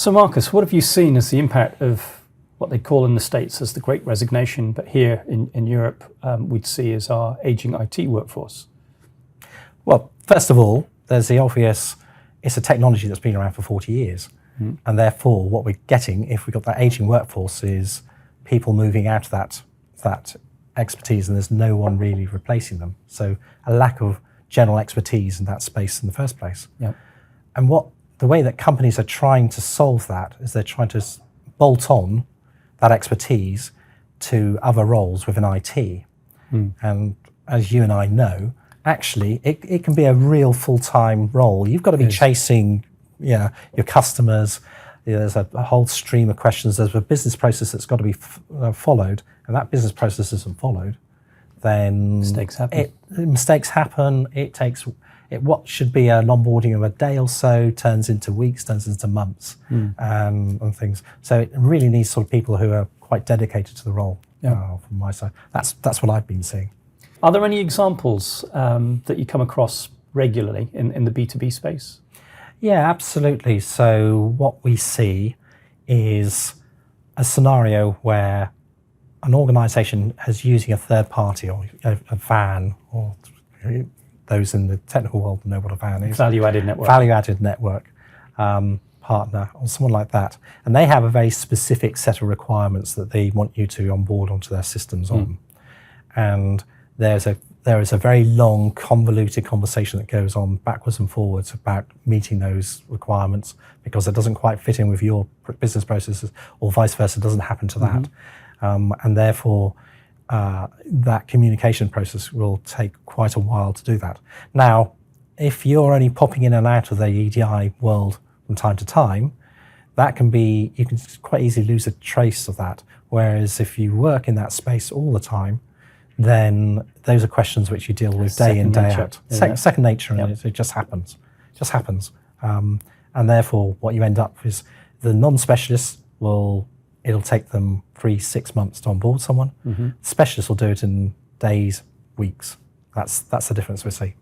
So Marcus, what have you seen as the impact of what they call in the States as the Great Resignation, but here in Europe we'd see as our ageing IT workforce? Well, first of all, there's the obvious, it's a technology that's been around for 40 years. And therefore, what we're getting, if we've got that ageing workforce, is people moving out of that expertise, and there's no one really replacing them. So a lack of general expertise in that space in the first place. Yep. And the way that companies are trying to solve that is they're trying to bolt on that expertise to other roles within IT. And as you and I know, actually, it can be a real full-time role. You've got to be chasing your customers. There's a whole stream of questions. There's a business process that's got to be followed, and that business process isn't followed, then mistakes happen. Mistakes happen. What should be an onboarding of a day or so turns into weeks, turns into months, and things. So it really needs sort of people who are quite dedicated to the role. From my side, that's what I've been seeing. Are there any examples that you come across regularly in the B2B space? Yeah, absolutely. So what we see is a scenario where an organisation is using a third party or a van, or those in the technical world know what a van is. Value-added network. Value-added network partner or someone like that. And they have a very specific set of requirements that they want you to onboard onto their systems on. And there is a very long, convoluted conversation that goes on backwards and forwards about meeting those requirements, because it doesn't quite fit in with your business processes, or vice versa, doesn't happen to that. And therefore, that communication process will take quite a while to do that. Now, if you're only popping in and out of the EDI world from time to time, you can quite easily lose a trace of that. Whereas if you work in that space all the time, then those are questions which you deal with day in, day out. Second nature, and it just happens. And therefore, what you end up is the non-specialists it'll take them 3-6 months to onboard someone. Specialists will do it in days, weeks. That's the difference we see.